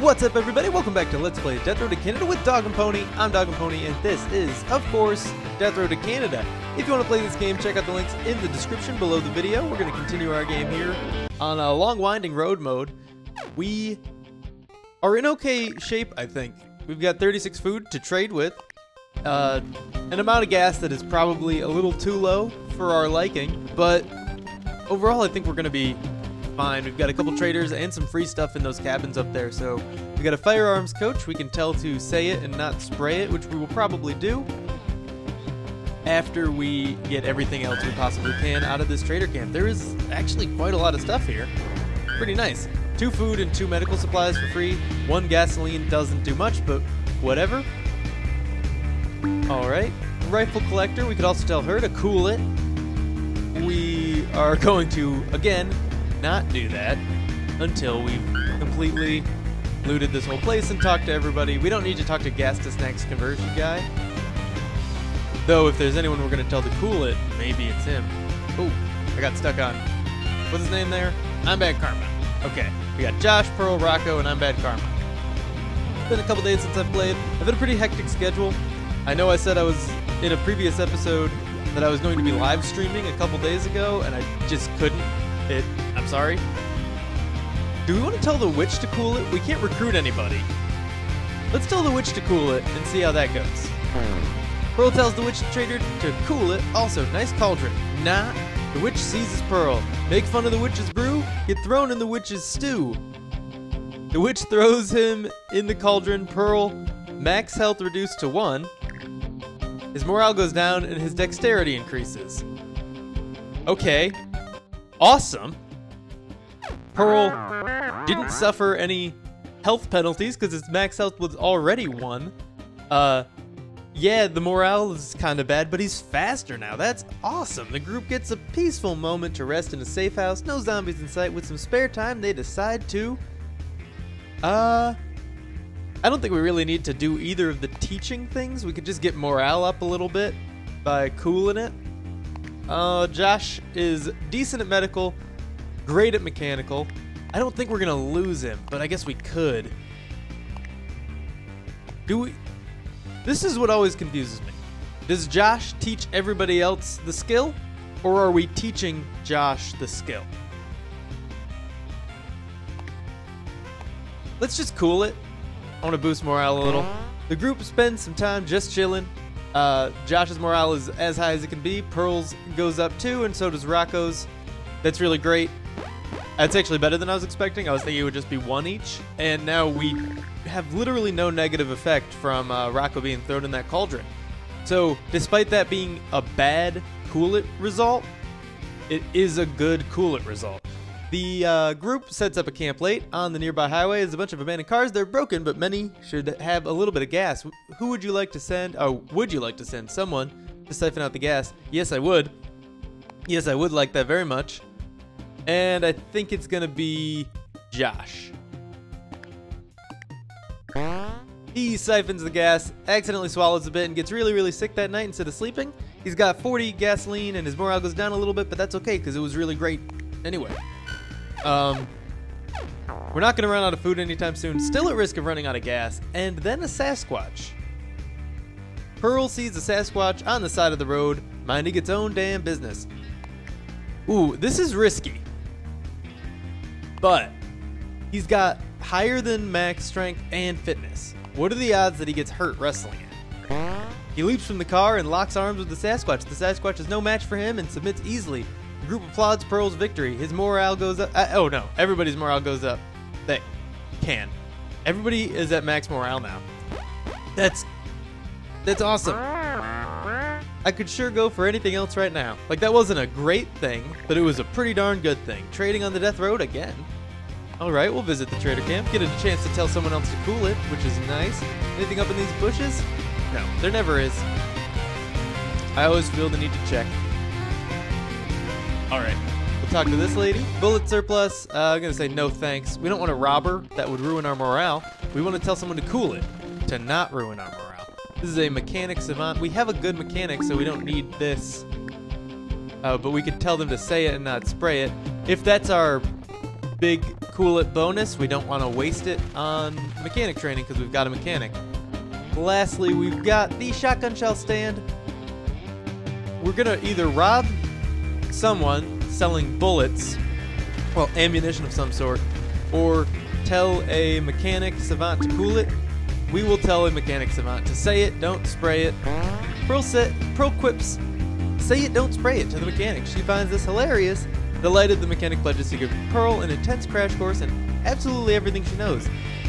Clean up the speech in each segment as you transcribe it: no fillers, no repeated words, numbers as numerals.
What's up, everybody? Welcome back to Let's Play Death Road to Canada with DogAndPony. I'm DogAndPony, and this is, of course, Death Road to Canada. If you want to play this game, check out the links in the description below the video. We're going to continue our game here on a long, winding road mode. We are in okay shape, I think. We've got 36 food to trade with, an amount of gas that is probably a little too low for our liking, but overall, I think we're going to be fine. We've got a couple traders and some free stuff in those cabins up there. So we got a firearms coach. We can tell to say it and not spray it, which we will probably do after we get everything else we possibly can out of this trader camp. There is actually quite a lot of stuff here. Pretty nice. 2 food and 2 medical supplies for free. 1 gasoline doesn't do much, but whatever. Alright. Rifle collector. We could also tell her to cool it. We are going to, again, not do that until we've completely looted this whole place and talked to everybody. We don't need to talk to gas to snacks conversion guy. Though if there's anyone we're going to tell to cool it, maybe it's him. Oh, I got stuck on, what's his name there? I'm Bad Karma. Okay, we got Josh, Pearl, Rocco, and I'm Bad Karma. It's been a couple days since I've played. I've had a pretty hectic schedule. I know I said I was in a previous episode that I was going to be live streaming a couple days ago, and I just couldn't. I'm sorry. Do we want to tell the witch to cool it? We can't recruit anybody. Let's tell the witch to cool it and see how that goes. Pearl tells the witch trader to cool it. Also, nice cauldron. Nah. The witch seizes Pearl. Make fun of the witch's brew. Get thrown in the witch's stew. The witch throws him in the cauldron. Pearl, max health reduced to 1. His morale goes down and his dexterity increases. Okay. Awesome. Pearl didn't suffer any health penalties because his max health was already 1. Yeah, the morale is kind of bad, but he's faster now. That's awesome. The group gets a peaceful moment to rest in a safe house. No zombies in sight. With some spare time, they decide to... I don't think we really need to do either of the teaching things. We could just get morale up a little bit by cooling it. Josh is decent at medical, great at mechanical. I don't think we're gonna lose him, but I guess we could. Do we? This is what always confuses me. Does Josh teach everybody else the skill, or are we teaching Josh the skill? Let's just cool it. I want to boost morale a little. The group spends some time just chilling. Josh's morale is as high as it can be. Pearl's goes up too, and so does Rocco's. That's really great. That's actually better than I was expecting. I was thinking it would just be 1 each, and now we have literally no negative effect from Rocco being thrown in that cauldron. So, despite that being a bad cool it result, it is a good cool it result. The group sets up a camp late on the nearby highway. There's a bunch of abandoned cars. They're broken, but many should have a little bit of gas. Who would you like to send? Oh, would you like to send someone to siphon out the gas? Yes, I would. Yes, I would like that very much. And I think it's going to be Josh. He siphons the gas, accidentally swallows a bit, and gets really, really sick that night instead of sleeping. He's got 40 gasoline, and his morale goes down a little bit, but that's okay because it was really great anyway. We're not going to run out of food anytime soon. Still at risk of running out of gas. And then a Sasquatch. Pearl sees a Sasquatch on the side of the road, minding its own damn business. Ooh, this is risky. But he's got higher than max strength and fitness. What are the odds that he gets hurt wrestling it? He leaps from the car and locks arms with the Sasquatch. The Sasquatch is no match for him and submits easily. The group applauds Pearl's victory. His morale goes up. Oh no, everybody's morale goes up. They can. Everybody is at max morale now. That's awesome. I could sure go for anything else right now. Like, that wasn't a great thing, but it was a pretty darn good thing. Trading on the death road again. Alright, we'll visit the trader camp. Get a chance to tell someone else to cool it, which is nice. Anything up in these bushes? No, there never is. I always feel the need to check. Alright, we'll talk to this lady. Bullet surplus. I'm going to say no thanks. We don't want to rob her. That would ruin our morale. We want to tell someone to cool it, to not ruin our morale. This is a mechanic savant. We have a good mechanic, so we don't need this. But we could tell them to say it and not spray it. If that's our big cool it bonus. We don't want to waste it on mechanic training because we've got a mechanic. Lastly, we've got the shotgun shell stand. We're gonna either rob someone selling bullets, well, ammunition of some sort, or tell a mechanic savant to cool it. We will tell a mechanic savant to say it, don't spray it. Pearl quips, say it, don't spray it to the mechanic. She finds this hilarious. Delighted, the mechanic pledges to give Pearl an intense crash course in absolutely everything she knows.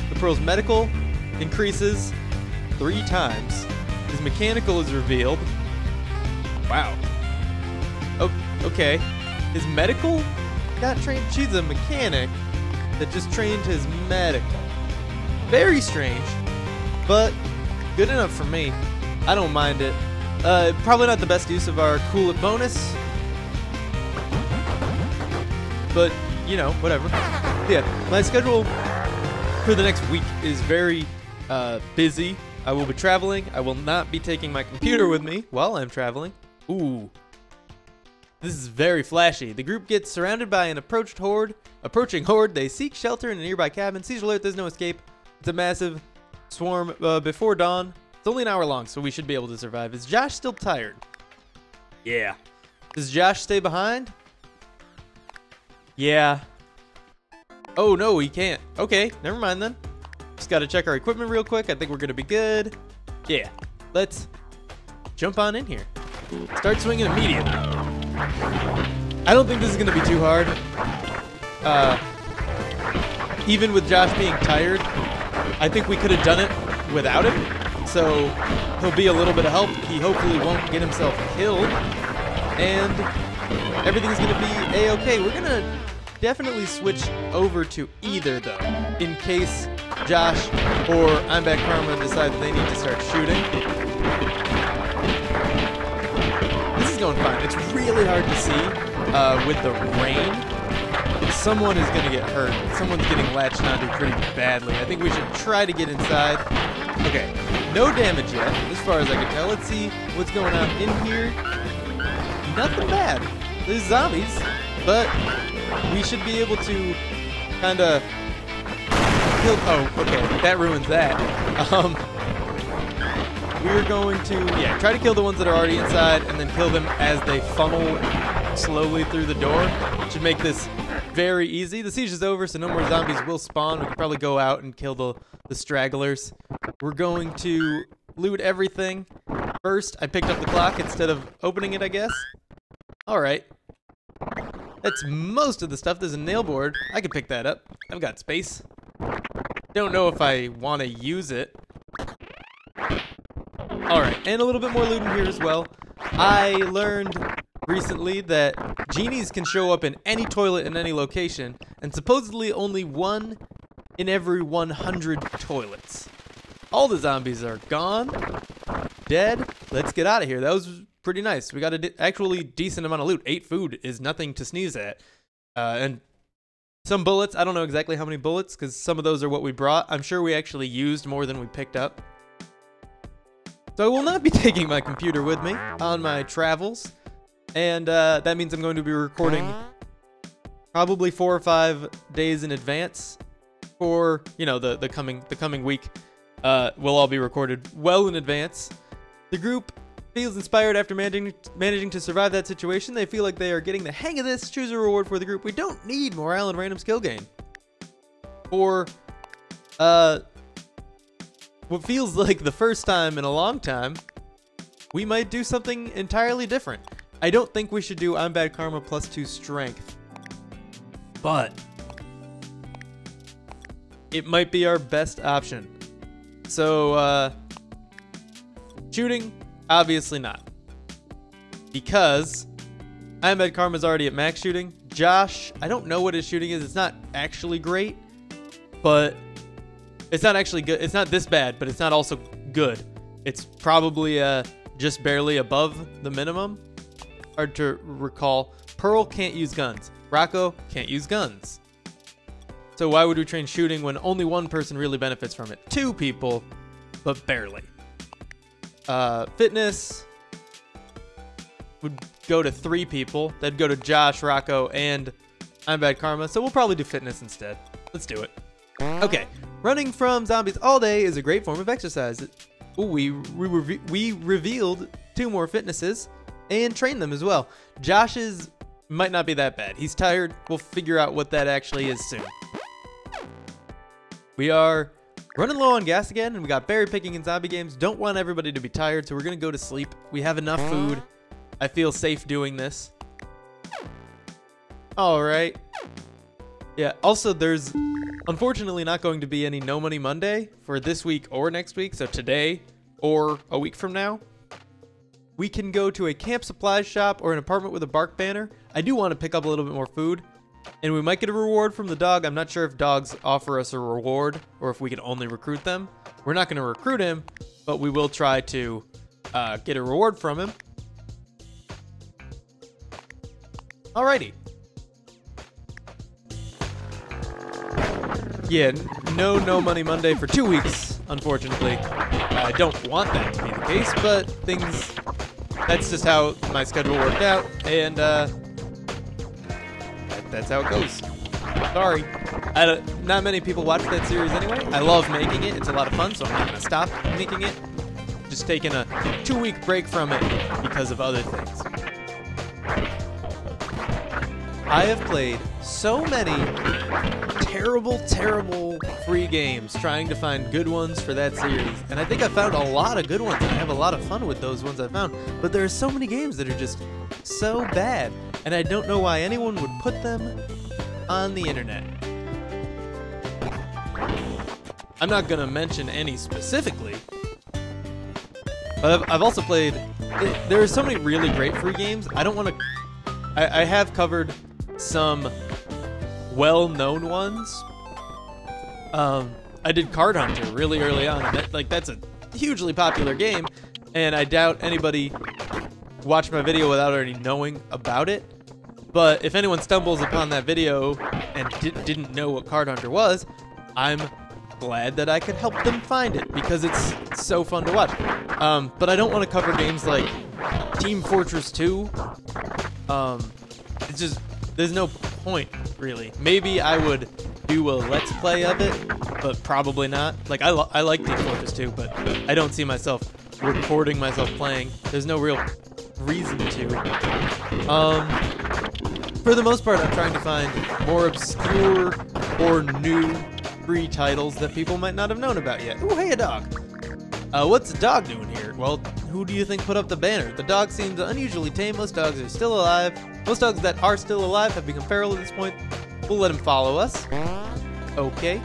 The Pearl's medical increases 3 times. His mechanical is revealed. Wow. Oh, okay. His medical got trained. She's a mechanic that just trained his medical. Very strange, but good enough for me. I don't mind it. Probably not the best use of our cool it bonus, but you know, whatever. Yeah, my schedule for the next week is very busy. I will be traveling. I will not be taking my computer with me while I'm traveling. Ooh. This is very flashy. The group gets surrounded by an approaching horde. They seek shelter in a nearby cabin. Siege alert, there's no escape. It's a massive swarm before dawn. It's only an hour long, so we should be able to survive. Is Josh still tired? Yeah. Does Josh stay behind? Yeah. Oh, no, he can't. Okay, never mind then. Just got to check our equipment real quick. I think we're going to be good. Yeah. Let's jump on in here. Start swinging immediately. I don't think this is going to be too hard. Even with Josh being tired, I think we could have done it without him. So he'll be a little bit of help. He hopefully won't get himself killed. And everything's going to be a-okay. We're going to definitely switch over to either, though, in case Josh or I'm Back Karma decides they need to start shooting. This is going fine. It's really hard to see with the rain. Someone is going to get hurt. Someone's getting latched onto pretty badly. I think we should try to get inside. Okay, no damage yet, as far as I can tell. Let's see what's going on in here. Nothing bad. There's zombies, but we should be able to kind of kill. Oh, okay, that ruins that. We're going to, try to kill the ones that are already inside and then kill them as they funnel slowly through the door. Should make this very easy. The siege is over, so no more zombies will spawn. We can probably go out and kill the stragglers. We're going to loot everything. First, I picked up the clock instead of opening it, I guess. All right. That's most of the stuff. There's a nail board. I can pick that up. I've got space. Don't know if I want to use it. All right, and a little bit more loot in here as well. I learned recently that genies can show up in any toilet in any location, and supposedly only 1 in every 100 toilets. All the zombies are gone, dead. Let's get out of here. That was pretty nice. We got an actually decent amount of loot. 8 food is nothing to sneeze at. And some bullets. I don't know exactly how many bullets, because some of those are what we brought. I'm sure we actually used more than we picked up. So I will not be taking my computer with me on my travels. And that means I'm going to be recording probably 4 or 5 days in advance for, you know, the coming week. Will all be recorded well in advance. The group feels inspired after managing to survive that situation. They feel like they are getting the hang of this. Choose a reward for the group. We don't need morale and random skill gain. For what feels like the first time in a long time, we might do something entirely different. I don't think we should do I'm Bad Karma +2 strength, but it might be our best option. So, shooting, obviously not. Because I'm Bad Karma's already at max shooting. Josh, I don't know what his shooting is. It's not actually great, but it's not actually good. It's not this bad, but it's not also good. It's probably just barely above the minimum. Hard to recall. Pearl can't use guns. Rocco can't use guns. So why would we train shooting when only one person really benefits from it? 2 people, but barely. Fitness would go to 3 people. That'd go to Josh, Rocco, and I'm bad karma, so we'll probably do fitness instead. Let's do it. Okay, running from zombies all day is a great form of exercise. Ooh, we revealed 2 more fitnesses and trained them as well. Josh's might not be that bad. He's tired. We'll figure out what that actually is soon. We are running low on gas again, and we got berry picking in zombie games. Don't want everybody to be tired, so we're going to go to sleep. We have enough food. I feel safe doing this. All right. Yeah, also there's unfortunately not going to be any No Money Monday for this week or next week, so today or a week from now. We can go to a camp supplies shop or an apartment with a bark banner. I do want to pick up a little bit more food, and we might get a reward from the dog. I'm not sure if dogs offer us a reward or if we can only recruit them. We're not going to recruit him, but we will try to get a reward from him. Alrighty. Yeah, no Money Monday for 2 weeks, unfortunately. I don't want that to be the case, but that's just how my schedule worked out, and that's how it goes. Sorry. Not many people watch that series anyway. I love making it. It's a lot of fun, so I'm not going to stop making it. Just taking a 2-week break from it because of other things. I have played so many terrible free games trying to find good ones for that series, and I think I found a lot of good ones, and I have a lot of fun with those ones I found, but there are so many games that are just so bad, and I don't know why anyone would put them on the internet. I'm not gonna mention any specifically, but I've also played, there are so many really great free games. I don't want to, I have covered some well-known ones. I did Card Hunter really early on. That's a hugely popular game, and I doubt anybody watched my video without already knowing about it. But if anyone stumbles upon that video and didn't know what Card Hunter was, I'm glad that I could help them find it because it's so fun to watch. But I don't want to cover games like Team Fortress 2. It's just, there's no point, really. Maybe I would do a Let's Play of it, but probably not. Like, I like Team Fortress 2, but I don't see myself recording myself playing. There's no real reason to. For the most part, I'm trying to find more obscure or new free titles that people might not have known about yet. Ooh, hey, a dog. What's the dog doing here? Well, who do you think put up the banner? The dog seems unusually tame. Most dogs are still alive. Most dogs that are still alive have become feral at this point. We'll let him follow us. Okay.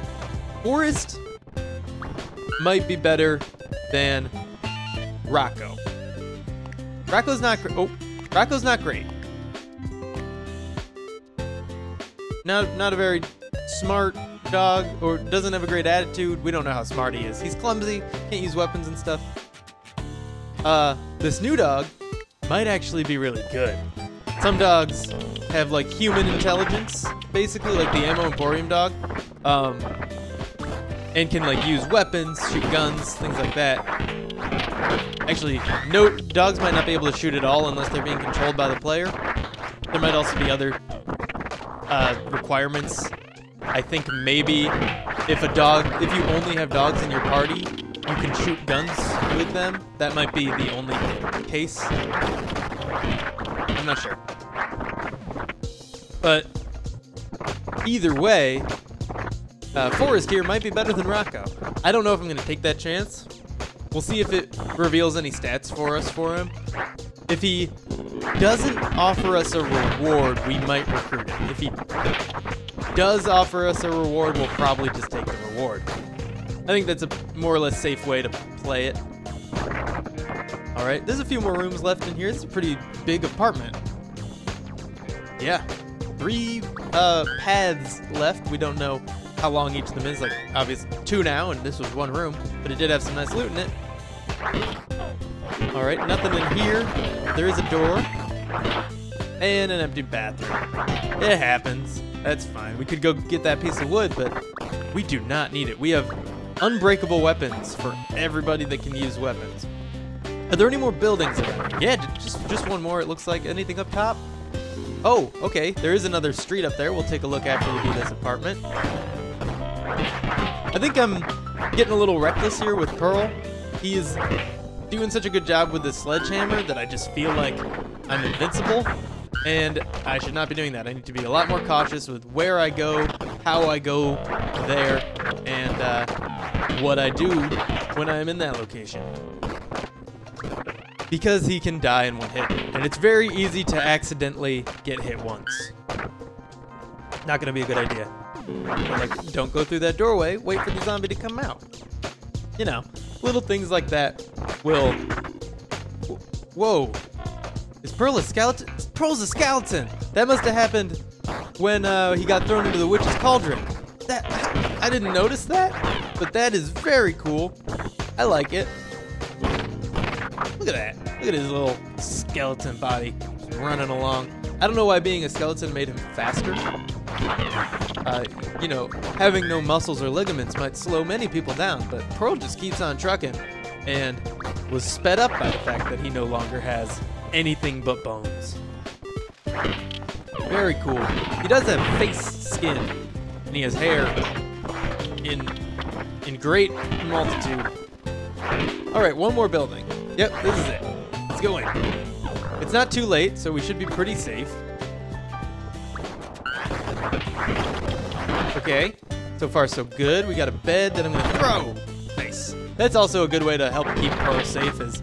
Forest might be better than Rocco. Rocco's not great. Oh, Rocco's not great. Not a very smart dog, or doesn't have a great attitude. We don't know how smart he is. He's clumsy, can't use weapons and stuff. This new dog might actually be really good. Some dogs have like human intelligence, basically, like the Ammo Emporium dog, and can like use weapons, shoot guns, things like that. Actually, no, dogs might not be able to shoot at all unless they're being controlled by the player. There might also be other requirements. I think maybe if you only have dogs in your party, you can shoot guns with them. That might be the only case. I'm not sure. But either way, Forrest here might be better than Rocco. I don't know if I'm going to take that chance. We'll see if it reveals any stats for us for him. If he doesn't offer us a reward, we might recruit him. If he does offer us a reward, we'll probably just take the reward. I think that's a more or less safe way to play it. All right, there's a few more rooms left in here. It's a pretty big apartment. Yeah, 3 paths left. We don't know how long each of them is. Like, obviously 2 now, and this was 1 room, but it did have some nice loot in it. All right, nothing in here. There is a door and an empty bathroom. It happens. That's fine. We could go get that piece of wood, but we do not need it. We have unbreakable weapons for everybody that can use weapons. Are there any more buildings around? Yeah, just 1 more. It looks like. Anything up top? Oh, okay. There is another street up there. We'll take a look after we do this apartment. I think I'm getting a little reckless here with Pearl. He is doing such a good job with this sledgehammer that I just feel like I'm invincible. And I should not be doing that. I need to be a lot more cautious with where I go, how I go there, and what I do when I'm in that location. Because he can die in one hit. And it's very easy to accidentally get hit once. Not going to be a good idea. Like, don't go through that doorway. Wait for the zombie to come out. You know, little things like that will... Whoa. Is Pearl a skeleton? Pearl's a skeleton! That must have happened when he got thrown into the witch's cauldron. I didn't notice that, but that is very cool. I like it. Look at that. Look at his little skeleton body just running along. I don't know why being a skeleton made him faster. You know, having no muscles or ligaments might slow many people down, but Pearl just keeps on trucking and was sped up by the fact that he no longer has anything but bones. Very cool. He does have face skin, and he has hair in great multitude. All right, one more building. Yep, this is it. Let's go in. It's not too late, so we should be pretty safe. Okay, so far so good. We got a bed that I'm gonna throw. Nice. That's also a good way to help keep Pearl safe, is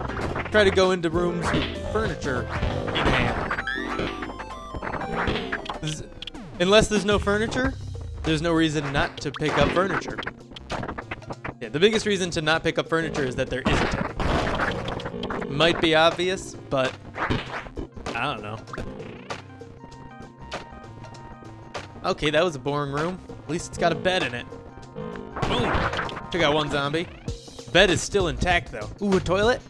try to go into rooms with furniture in hand. Unless there's no furniture, there's no reason not to pick up furniture. Yeah, the biggest reason to not pick up furniture is that there isn't any. Might be obvious, but I don't know. Okay, that was a boring room. At least it's got a bed in it. Boom! Took out one zombie. Bed is still intact, though. Ooh, a toilet?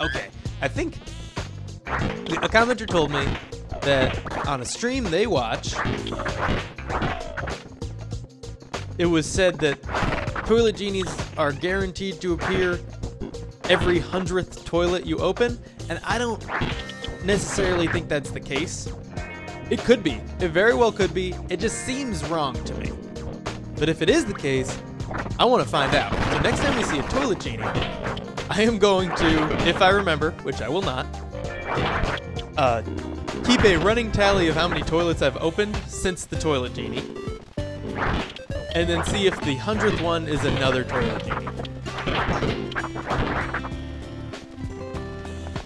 Okay. I think a commenter told me that on a stream they watch, it was said that toilet genies are guaranteed to appear every 100th toilet you open, and I don't necessarily think that's the case. It could be. It very well could be. It just seems wrong to me. But if it is the case, I want to find out. So next time we see a toilet genie, I am going to, if I remember, which I will not, keep a running tally of how many toilets I've opened since the toilet genie, and then see if the 100th one is another toilet genie.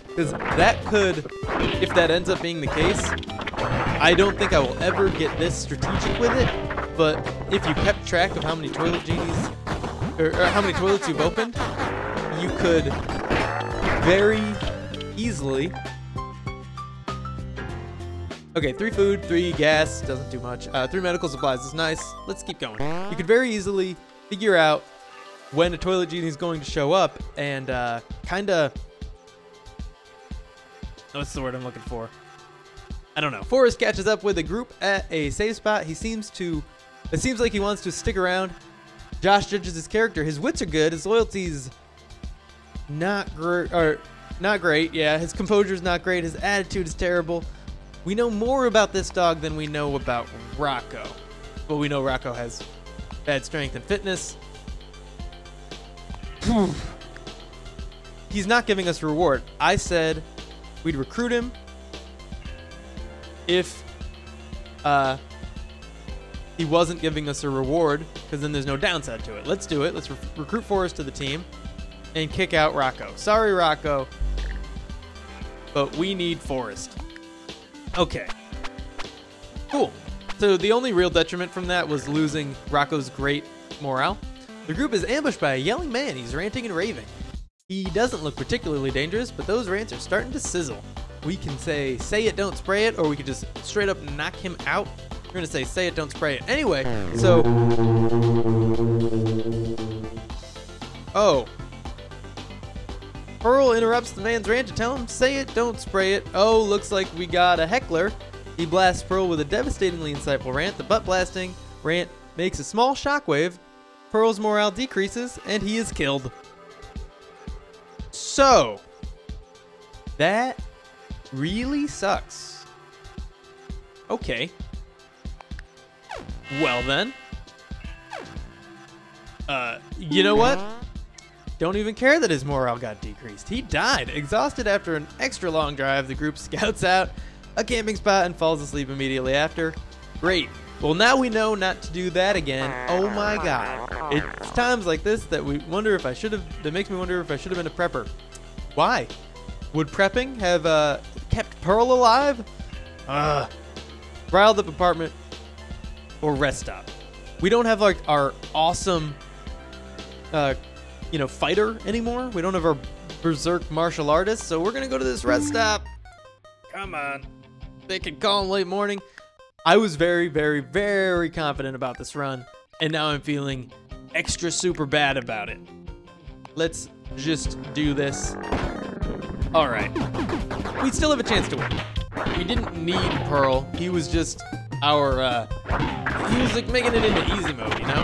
Because that could, if that ends up being the case, I don't think I will ever get this strategic with it, but if you kept track of how many toilet genies, or how many toilets you've opened, you could very easily... Okay, 3 food, 3 gas, doesn't do much. 3 medical supplies is nice. Let's keep going. You could very easily figure out when a toilet genie is going to show up and kind of... What's the word I'm looking for? I don't know. Forrest catches up with a group at a safe spot. It seems like he wants to stick around. Josh judges his character. His wits are good. His loyalty's not great. Yeah, his composure's not great. His attitude is terrible. We know more about this dog than we know about Rocco. But we know Rocco has bad strength and fitness. He's not giving us a reward. I said we'd recruit him if he wasn't giving us a reward, because then there's no downside to it. Let's do it. Let's recruit Forrest to the team and kick out Rocco. Sorry, Rocco, but we need Forrest. Okay. Cool. So the only real detriment from that was losing Rocco's great morale. The group is ambushed by a yelling man. He's ranting and raving. He doesn't look particularly dangerous, but those rants are starting to sizzle. We can say it, don't spray it, or we could just straight up knock him out. We're going to say it, don't spray it. Anyway, so... Oh. Pearl interrupts the man's rant to tell him, say it, don't spray it. Oh, looks like we got a Heckler. He blasts Pearl with a devastatingly insightful rant. The butt-blasting rant makes a small shockwave. Pearl's morale decreases, and he is killed. So, that really sucks. Okay. Well then. You know what? Don't even care that his morale got decreased. He died, exhausted after an extra long drive. The group scouts out a camping spot and falls asleep immediately after. Great. Well, now we know not to do that again. Oh my God. It's times like this that we wonder if I should have, that makes me wonder if I should have been a prepper. Why? Would prepping have kept Pearl alive? Riled up apartment or rest stop. We don't have like our awesome, fighter anymore. We don't have our berserk martial artist, so we're gonna go to this rest stop. Come on. They can call him late morning. I was very, very, very confident about this run, and now I'm feeling extra super bad about it. Let's just do this. All right. We still have a chance to win. We didn't need Pearl. He was just our, he was like making it into easy mode, you know?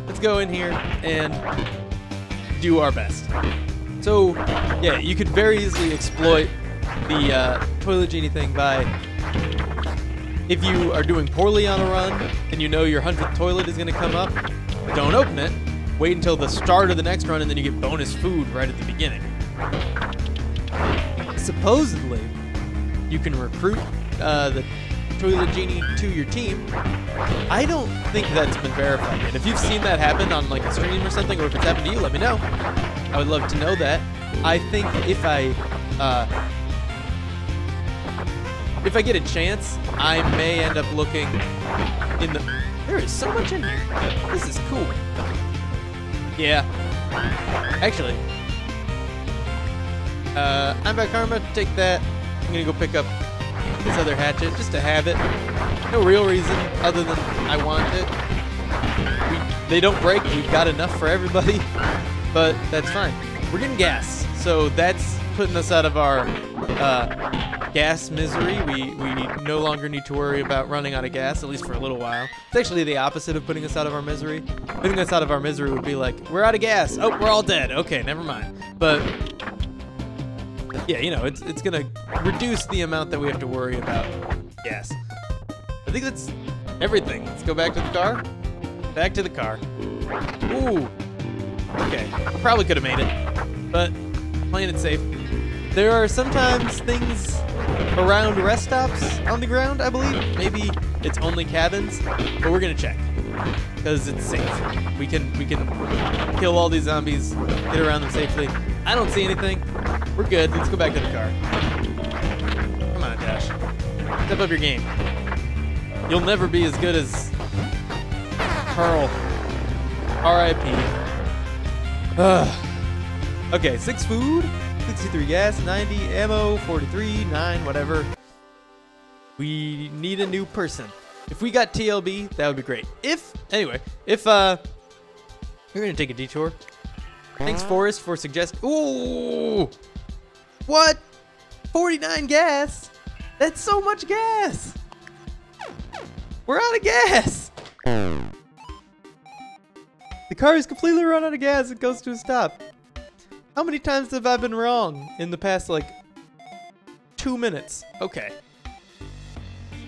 Let's go in here and do our best. So, yeah, you could very easily exploit the toilet genie thing by, if you are doing poorly on a run and you know your 100th toilet is going to come up, don't open it. Wait until the start of the next run and then you get bonus food right at the beginning. Supposedly, you can recruit the toilet genie to your team. I don't think that's been verified yet. If you've seen that happen on like a stream or something, or if it's happened to you, let me know. I would love to know that. I think if I get a chance, I may end up looking in the... There is so much in here. This is cool. Yeah. Actually, I'm back Karma. Take that. I'm gonna go pick up this other hatchet just to have it. No real reason other than I want it. They don't break. We've got enough for everybody, but that's fine. We're getting gas, so that's putting us out of our gas misery. We no longer need to worry about running out of gas, at least for a little while. It's actually the opposite of putting us out of our misery. Putting us out of our misery would be like, we're out of gas. Oh, we're all dead. Okay, never mind. But yeah, you know, it's gonna reduce the amount that we have to worry about gas. I think that's everything. Let's go back to the car. Back to the car. Ooh. Okay, probably could have made it, but playing it safe. There are sometimes things around rest stops on the ground, I believe. Maybe it's only cabins, but we're gonna check because it's safe. We can kill all these zombies, get around them safely. I don't see anything. We're good. Let's go back to the car. Come on, Dash. Step up your game. You'll never be as good as Pearl. R.I.P. Okay, 6 food. 63 gas, 90 ammo, 43, 9, whatever. We need a new person. If we got TLB, that would be great. Anyway, we're gonna take a detour. Thanks, Forrest, for suggesting. Ooh, what? 49 gas? That's so much gas. We're out of gas. The car is completely run out of gas. It goes to a stop. How many times have I been wrong in the past, like, 2 minutes? Okay.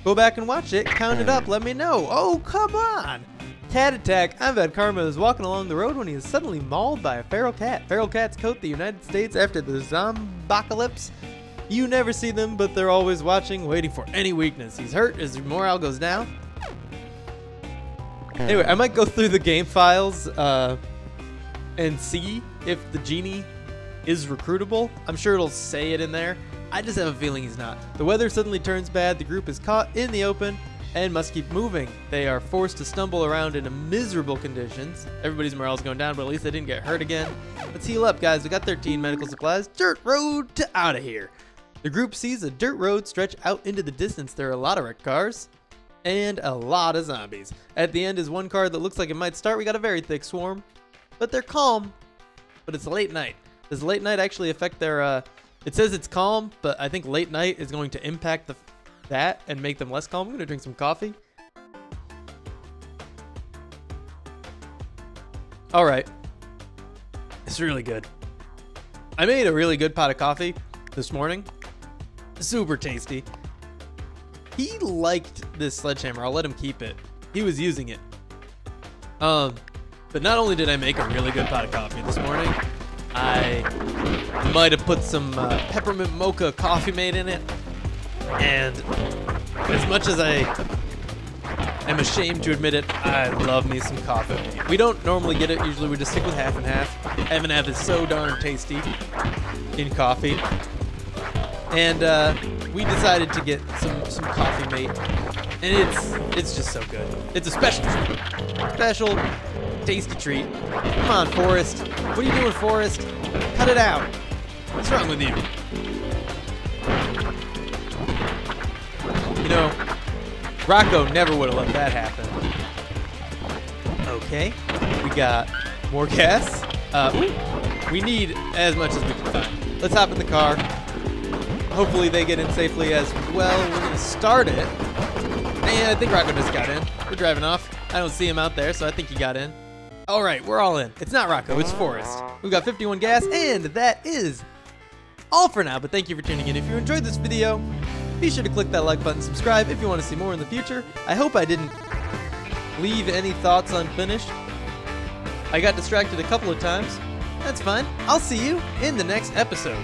Go back and watch it. Count it up. Let me know. Oh, come on. Cat attack. I've had Karma is walking along the road when he is suddenly mauled by a feral cat. Feral cats coat the United States after the zombocalypse. You never see them, but they're always watching, waiting for any weakness. He's hurt as morale goes down. Anyway, I might go through the game files and see if the genie is recruitable. I'm sure it'll say it in there. I just have a feeling he's not. The weather suddenly turns bad. The group is caught in the open and must keep moving. They are forced to stumble around in miserable conditions. Everybody's morale's going down, but at least they didn't get hurt again. Let's heal up, guys. We got 13 medical supplies. Dirt road to out of here. The group sees a dirt road stretch out into the distance. There are a lot of wrecked cars and a lot of zombies. At the end is one car that looks like it might start. We got a very thick swarm, but they're calm. But it's late night. Does late night actually affect their, it says it's calm, but I think late night is going to impact that and make them less calm. I'm gonna drink some coffee. All right, it's really good. I made a really good pot of coffee this morning. Super tasty. He liked this sledgehammer. I'll let him keep it. He was using it. But not only did I make a really good pot of coffee this morning, I might have put some peppermint mocha coffee mate in it. And as much as I am ashamed to admit it, I love me some coffee mate. We don't normally get it. Usually we just stick with half and half. Half and half is so darn tasty in coffee. And we decided to get some coffee mate. And it's just so good. It's a special treat. Special, tasty treat. Come on, Forrest. What are you doing, Forrest? Cut it out. What's wrong with you? You know, Rocco never would have let that happen. Okay, we got more gas. We need as much as we can find. Let's hop in the car. Hopefully they get in safely as well. We're gonna start it. And I think Rocco just got in. We're driving off. I don't see him out there, so I think he got in. All right, we're all in. It's not Rocco, it's Forrest. We've got 51 gas, and that is all for now. But thank you for tuning in. If you enjoyed this video, be sure to click that like button, subscribe if you want to see more in the future. I hope I didn't leave any thoughts unfinished. I got distracted a couple of times. That's fine. I'll see you in the next episode.